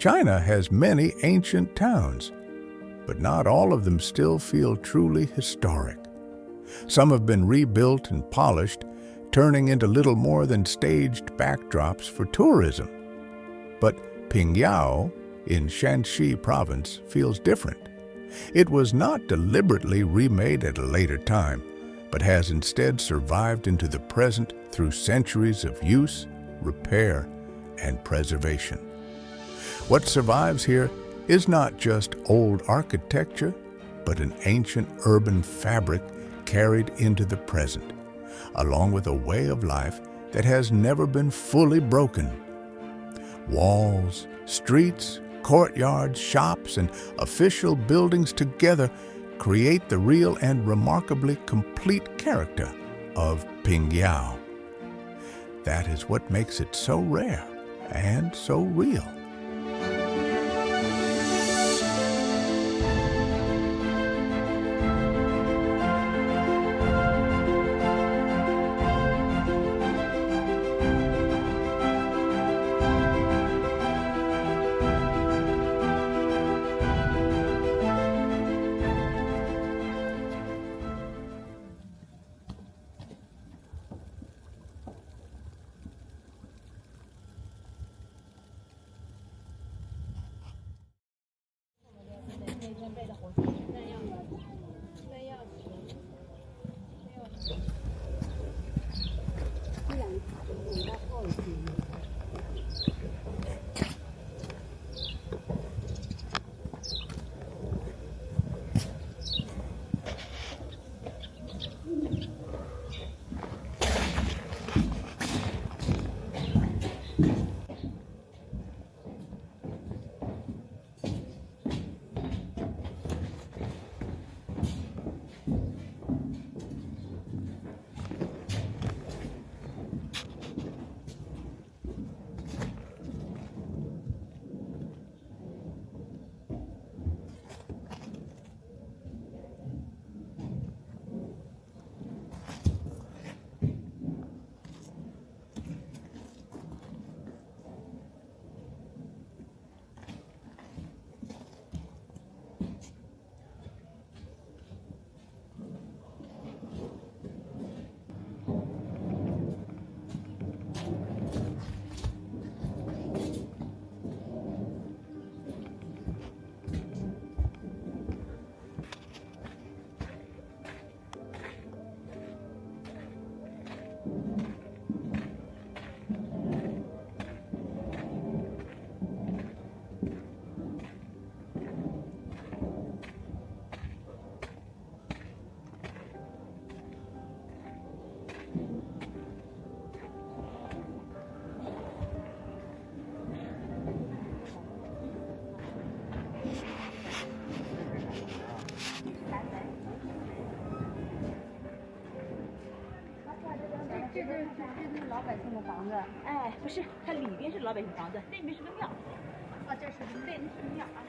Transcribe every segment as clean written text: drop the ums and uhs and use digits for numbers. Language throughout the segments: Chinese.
China has many ancient towns, but not all of them still feel truly historic. Some have been rebuilt and polished, turning into little more than staged backdrops for tourism. But Pingyao, in Shanxi province, feels different. It was not deliberately remade at a later time, but has instead survived into the present through centuries of use, repair, and preservation. What survives here is not just old architecture, but an ancient urban fabric carried into the present, along with a way of life that has never been fully broken. Walls, streets, courtyards, shops, and official buildings together create the real and remarkably complete character of Pingyao. That is what makes it so rare and so real.这是老百姓的房子。哎，不是，它里边是老百姓房子，那边是个庙。啊，这是对，那是个庙啊。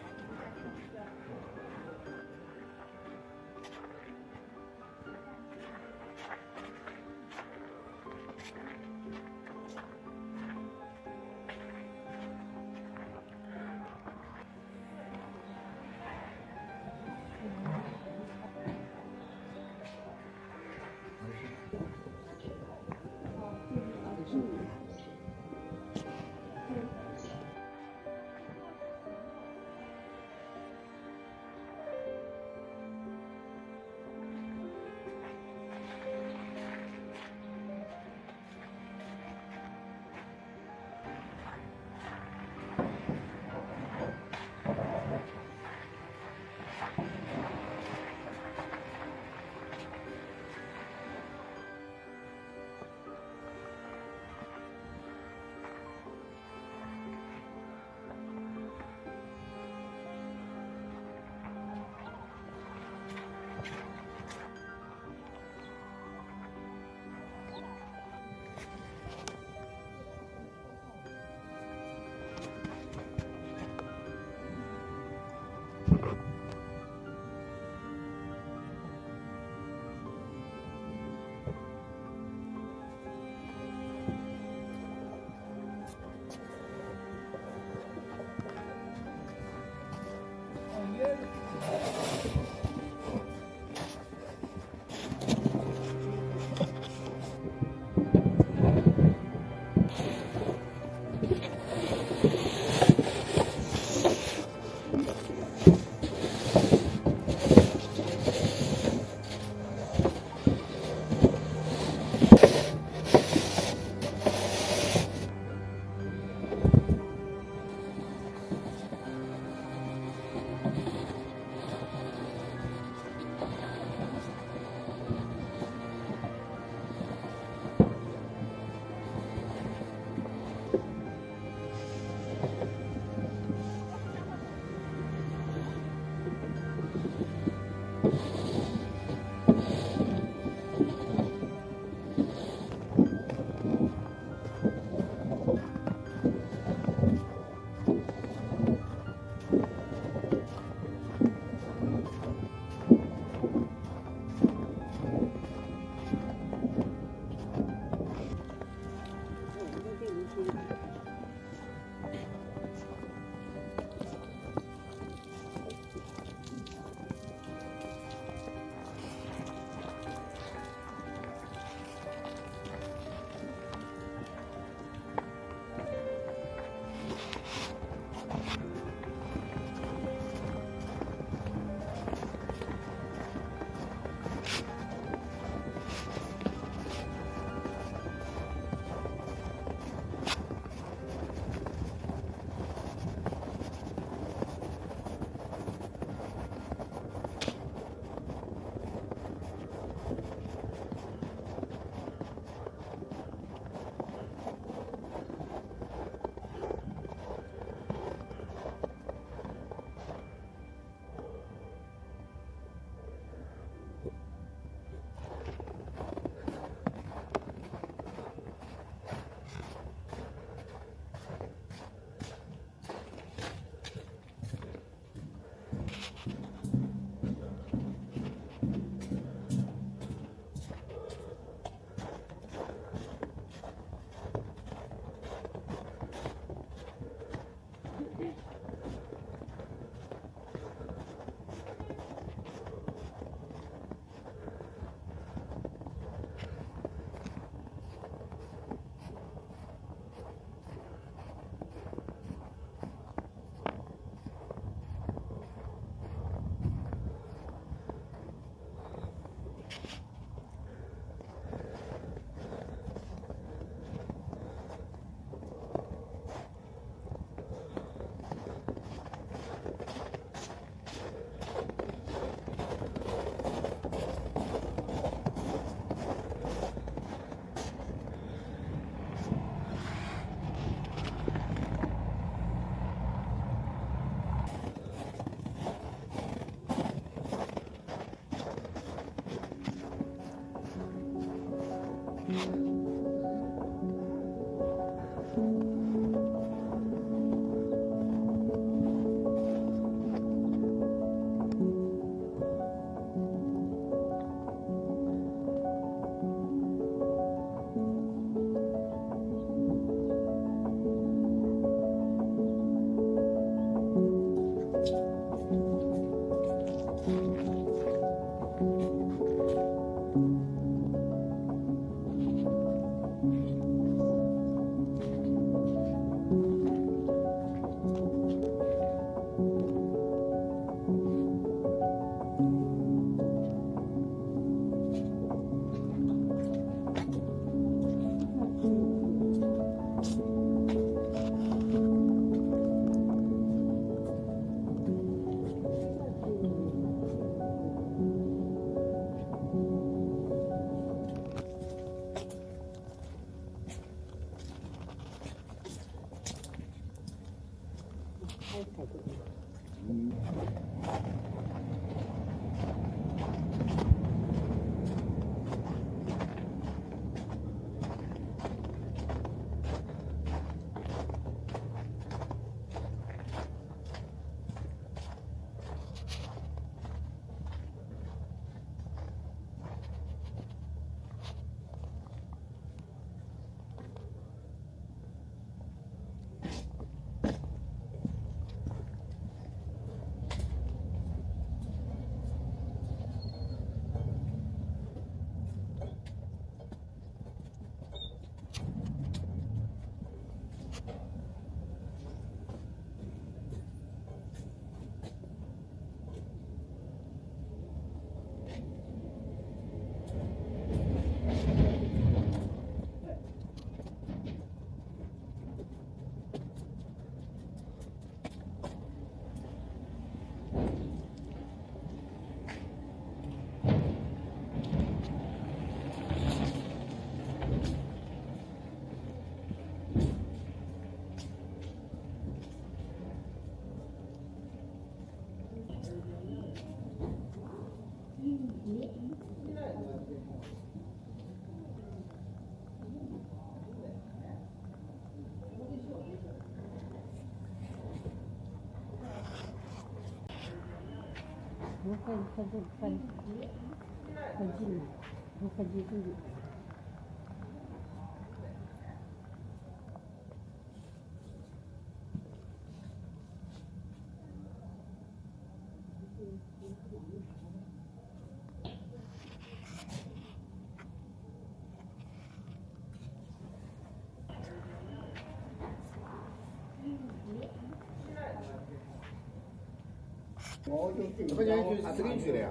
这不就是他这个去的呀？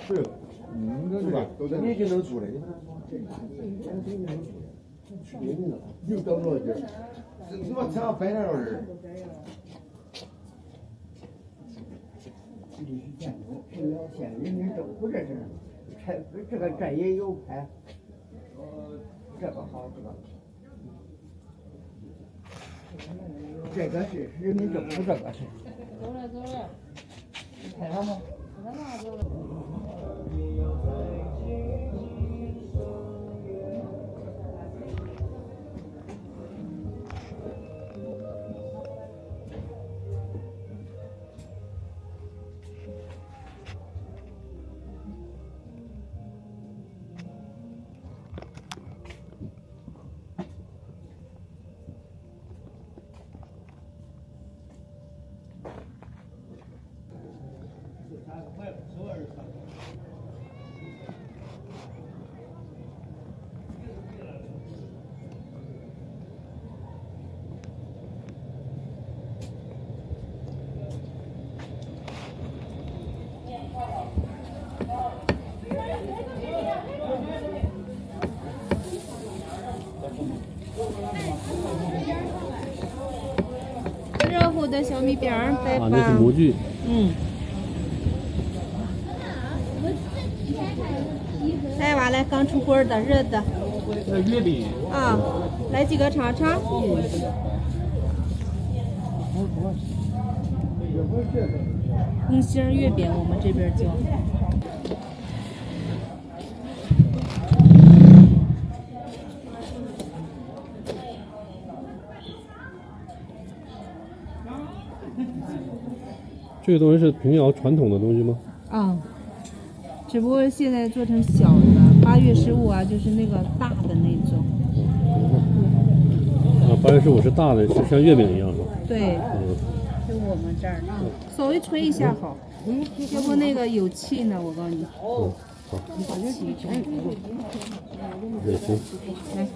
是，是吧？你就能住的，你又到那地儿，你把车摆在那儿。老县人民政府这是，这个这也有牌，这个好，这个是人民政府，这个是。走了走了，拍上吗？走了走了。热乎的小米饼儿，拜那是模具。来娃来，刚出锅的，热的。月饼。啊，来几个尝尝。红星月饼，我们这边叫。这个东西是平遥传统的东西吗？啊，只不过现在做成小的，8月15啊，就是那个大的那种。啊，8月15是大的，是像月饼一样是吧？对，就我们这儿，稍微吹一下好，要不那个有气呢，我告诉你。好。气也行。来。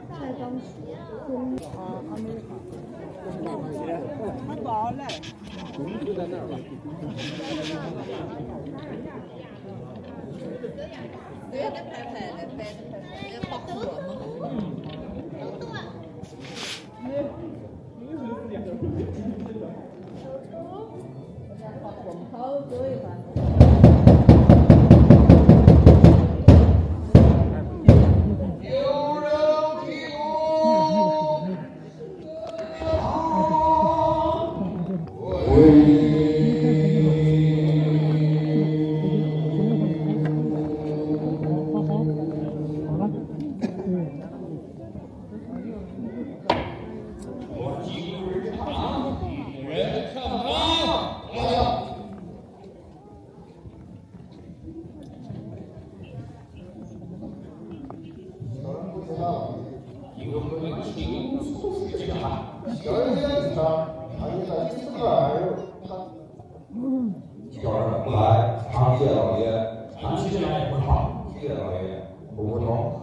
菜缸水。叫人不来，常谢老爷，长期这样也不好，谢谢老爷，不同。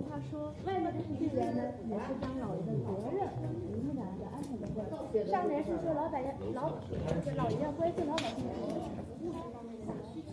他说，外面的这些人呢，也是当老爷的责任，你们俩要安排的对。上面是说老爷要关心老百姓的服务，下需求，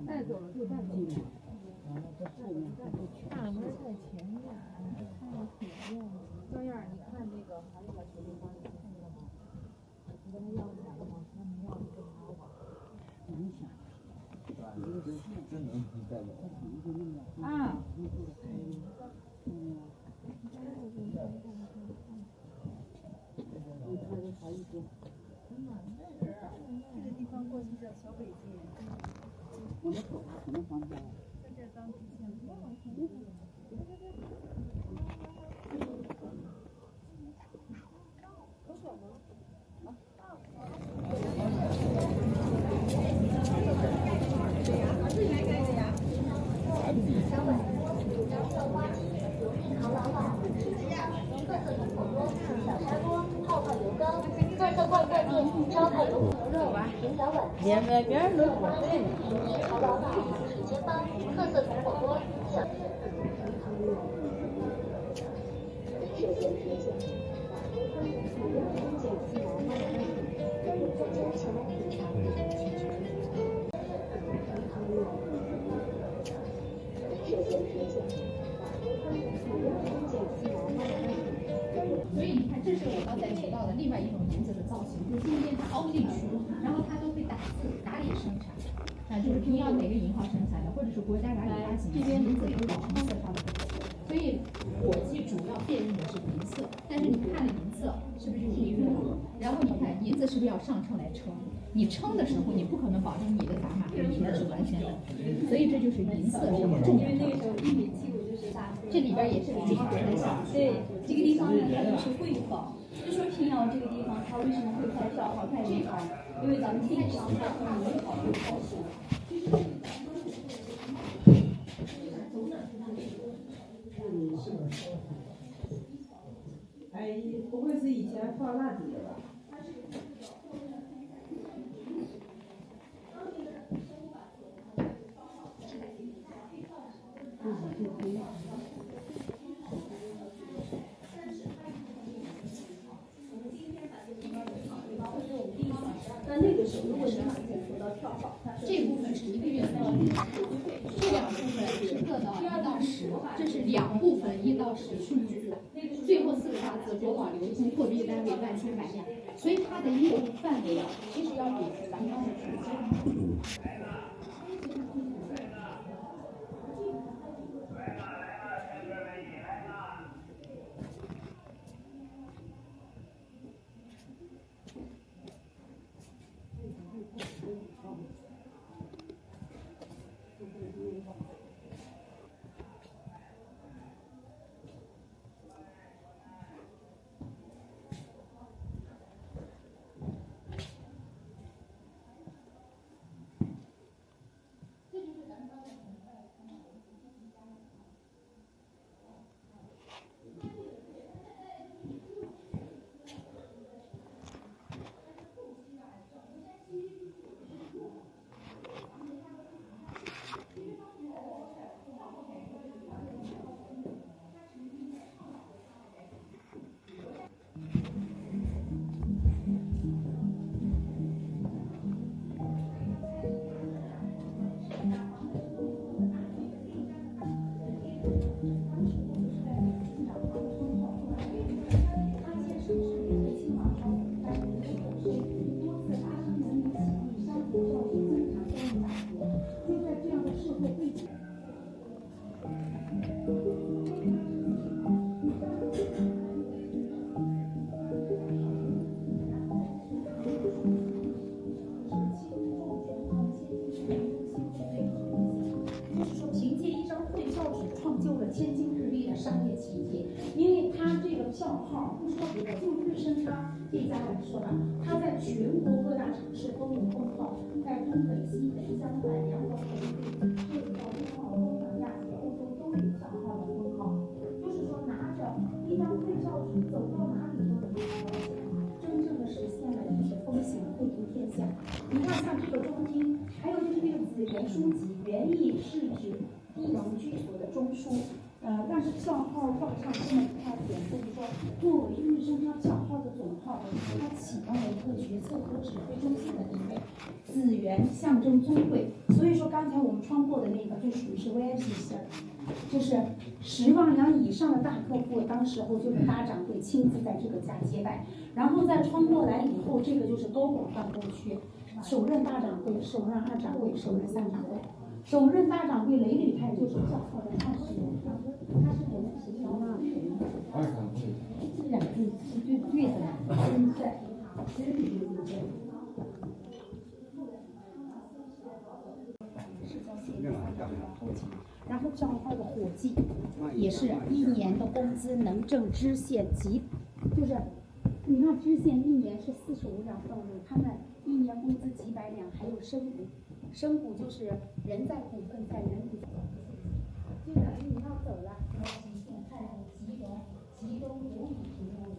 带走了就带走了。啊。连外边都不对。所以你看，这是我刚才提到的另外一种银子的造型，就是中间它凹进去，然后它都会打字，哪里生产，就是平遥哪个银行生产的，或者是国家哪里发行的，这边银子都有成色上的。所以火计主要辨认的是银色，但是你看了银色是不是就是一个？然后你看银子是不是要上秤来称？你称的时候，你不可能保证你的砝码跟银子是完全的，所以这就是银色上的重要。这里边也是银行在下。对，这个地方呢，它就是汇坊。就说平遥这个地方，它为什么会开票号开银行？因为咱们经常看到银行会开始。哎，不会是以前放蜡笔的吧？那那个时候，如果银行可以收到票号，这部分是1个月的利息，这两部分是各到1到10，这是2部分1到10数据，最后4个大字国网流通货币单位万千百样，所以它的业务范围其实要比咱们刚才说的。这家来说呢，它在全国各大城市都有封号，在东北、西北、江淮、两广、北地，涉及到中澳、东南亚及欧洲都有小号的封号。就是说，拿着一张退票纸，走到哪里都能拿到钱，真正的实现了就是风行惠及天下。你看，像这个中经，还有就是这个紫原书籍，原意是指帝王居所的中枢。但是票号放上这么一块匾，就是说，作为玉生它票号的总号，它起到了一个决策和指挥中心的地位。紫原象征尊贵，所以说刚才我们穿过的那个就属于是 VIP 线。就是10万两以上的大客户，当时候就是大掌柜亲自在这个家接待，然后再穿过来以后，这个就是高管办公区，首任大掌柜、首任2掌柜、首任3掌柜。首任大掌柜雷吕泰就是教号的20人，他是我们学校的2掌柜，对的，然后教号的伙计也是1年的工资能挣知县几，就是你看知县1年是45两俸禄，他们1年工资几百两，还有生补，生补就是人在股份在人不在，就等于你要走了，集中无比平庸人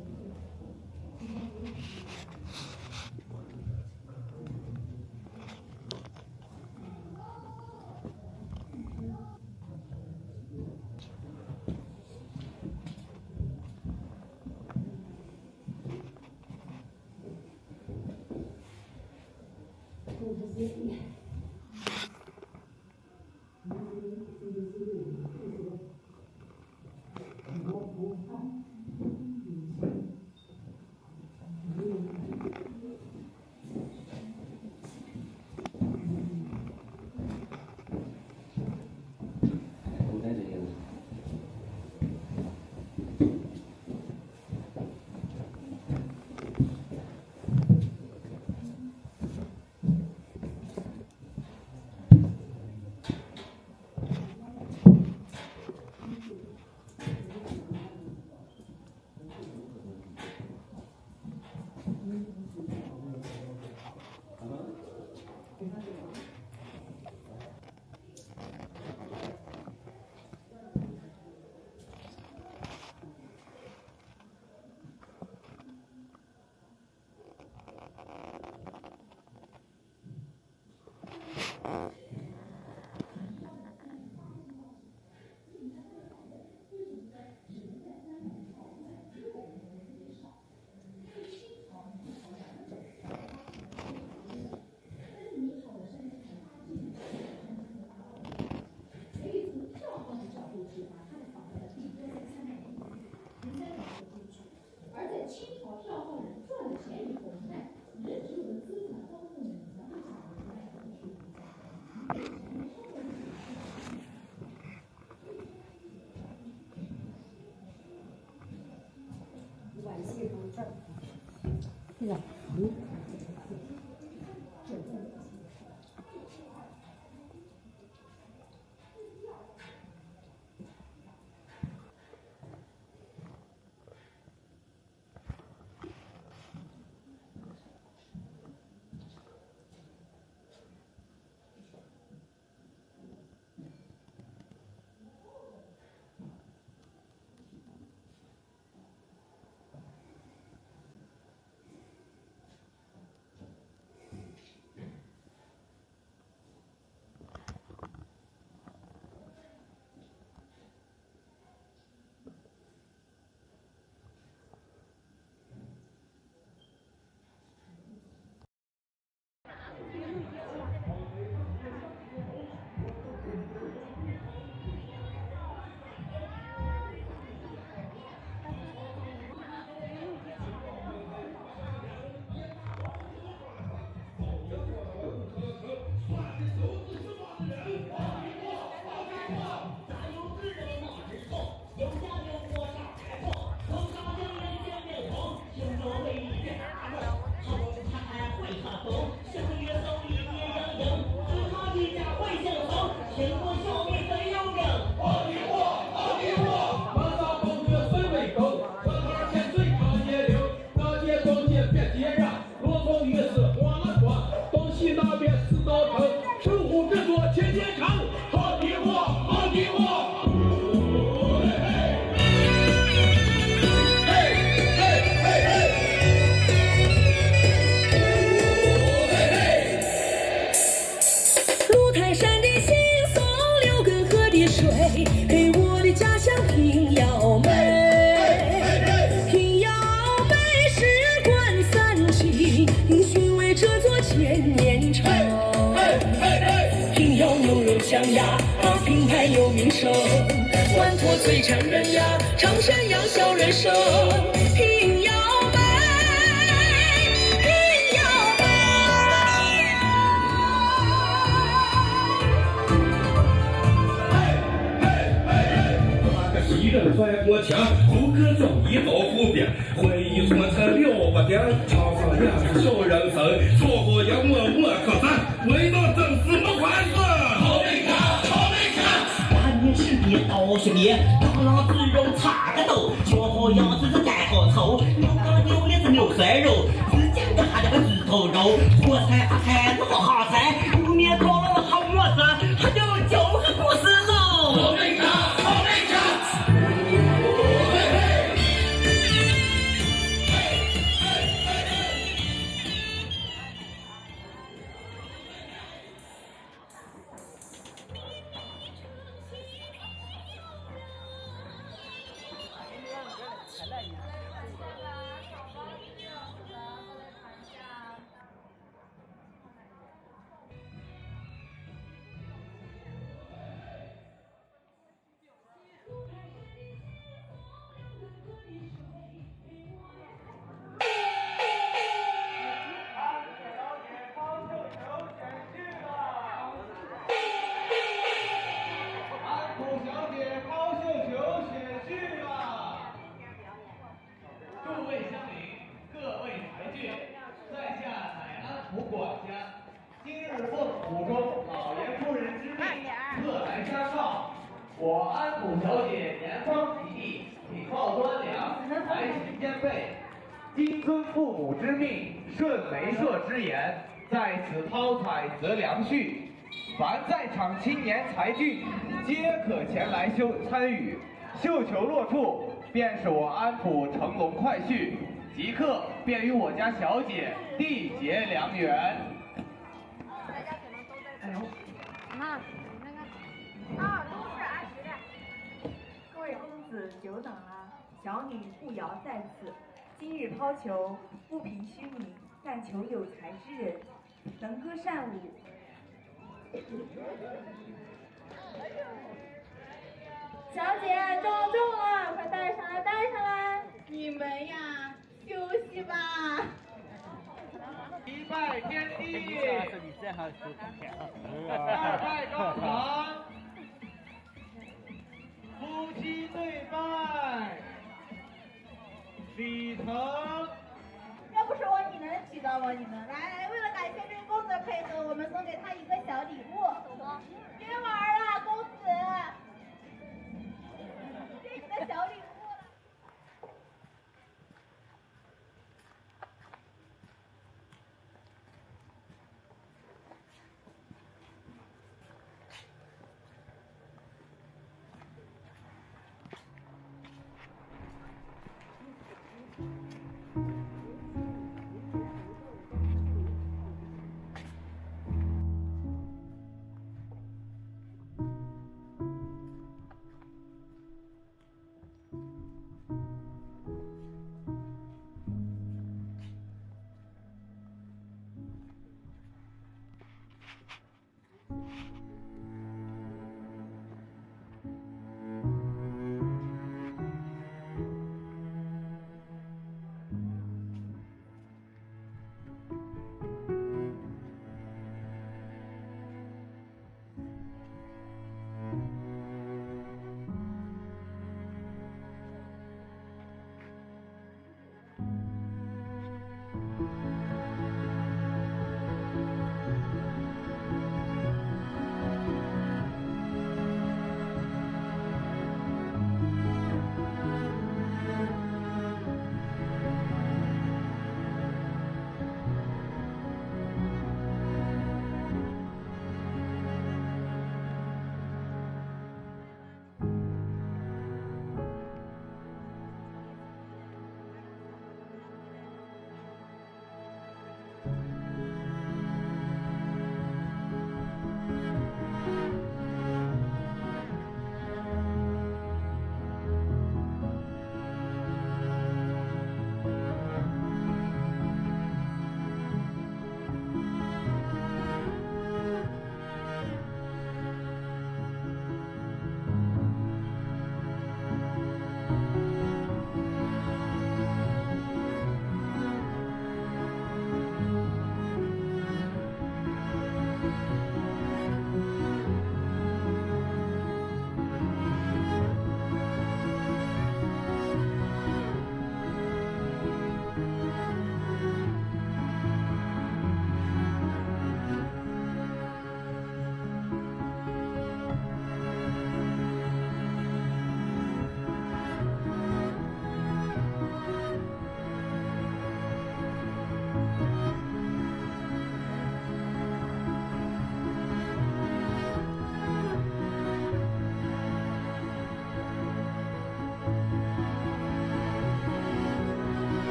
平遥牛肉香鸭，品牌有名声。岁成人呀，唱山羊小人生，平遥美，平遥美。那个敌人翻过墙，胡歌中一到湖边，回忆错才6点，场上也是小人生，错过也默默可赞，为了真是没坏事。好没看，好没看。大年十的到学面，蟑螂猪肉插个豆，学好羊子是盖好头，牛肝牛脸是牛酸肉，自家家的个猪头肉，火菜阿菜是好好菜，卤面高了好么子，还有就是故事喽。好没看，好没看。我安普小姐年方及第，品貌端良，才情兼备，今遵父母之命，顺媒妁之言，在此抛彩择良婿。凡在场青年才俊，皆可前来参与。绣球落处，便是我安普乘龙快婿，即刻便与我家小姐缔结良缘。哎呦，妈，你那个啊，都是阿十的。各位公子久等了，小女步摇在此。今日抛球，不凭虚名，但求有才之人，能歌善舞。小姐中了，快带上来，带上来！你们呀，休息吧。一拜天地，二拜高堂，夫妻对拜，礼成。要不是我，你能娶到我？你们来，为了感谢这个公子的配合，我们送给他一个小礼物。别玩了，公子，这是你的小礼物。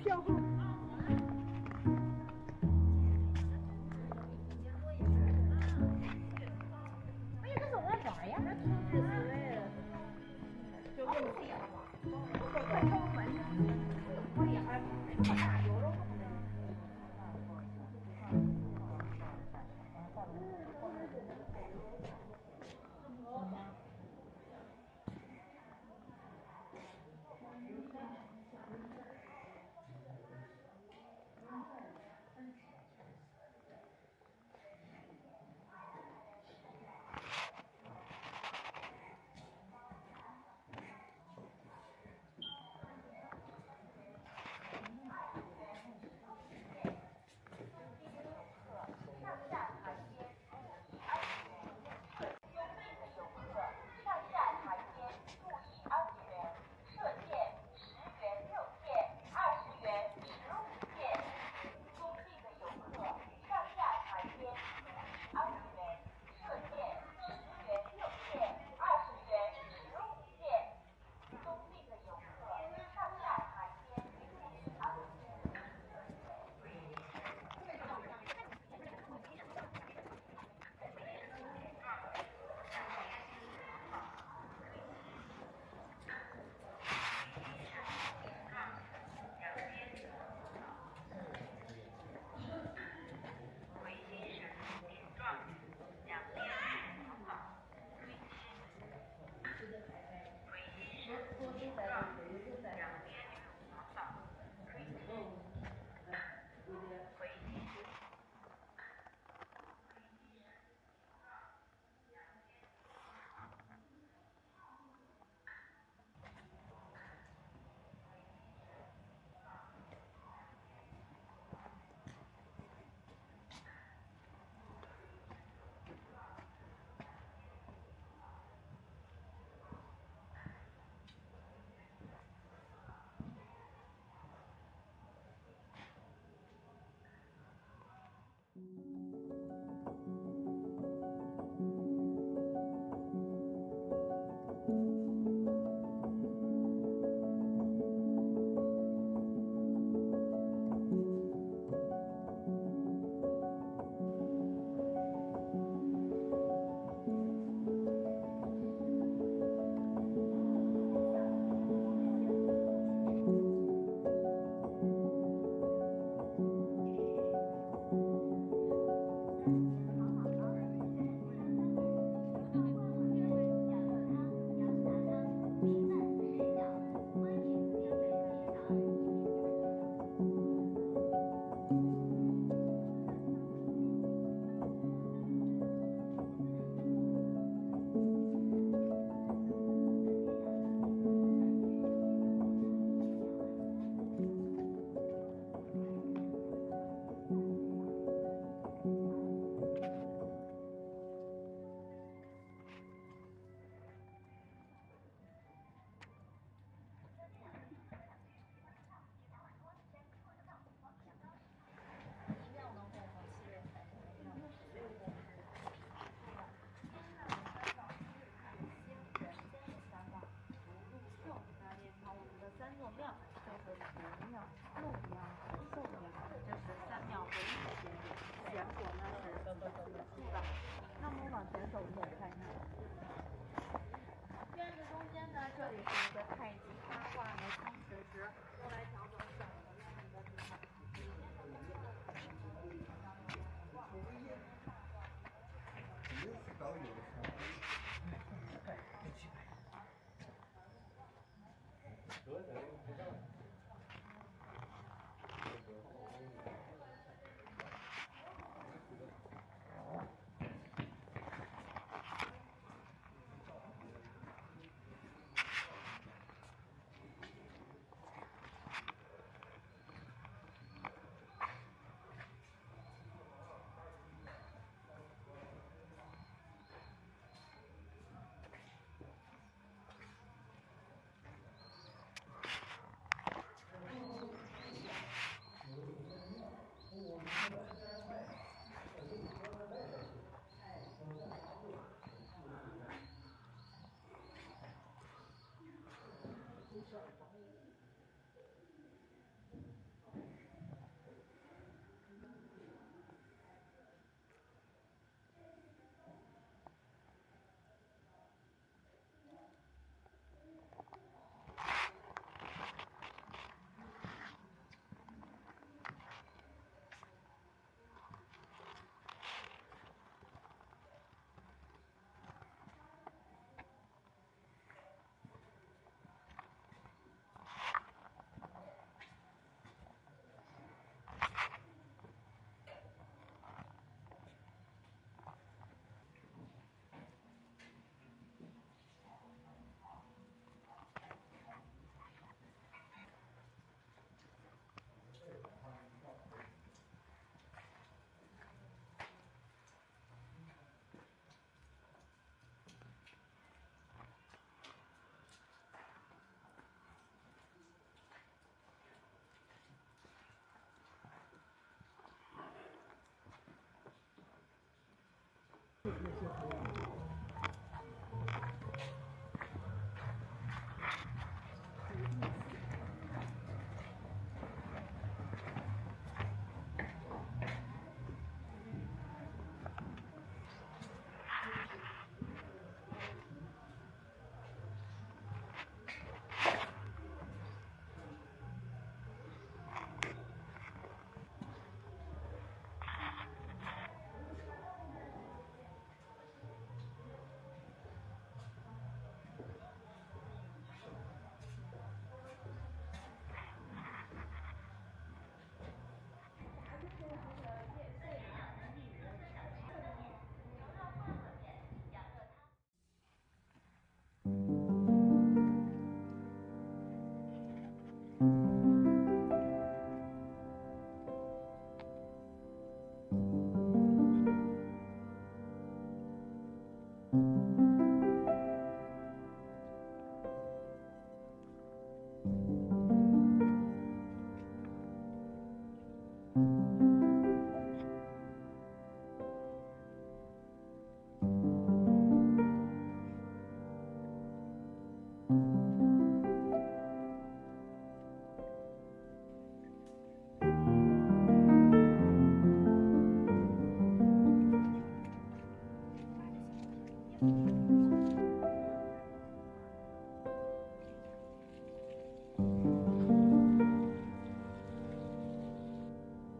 票号。哎呀，这是我在玩呀！这是就问你了吧？快抽门！我也还大有肉。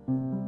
了。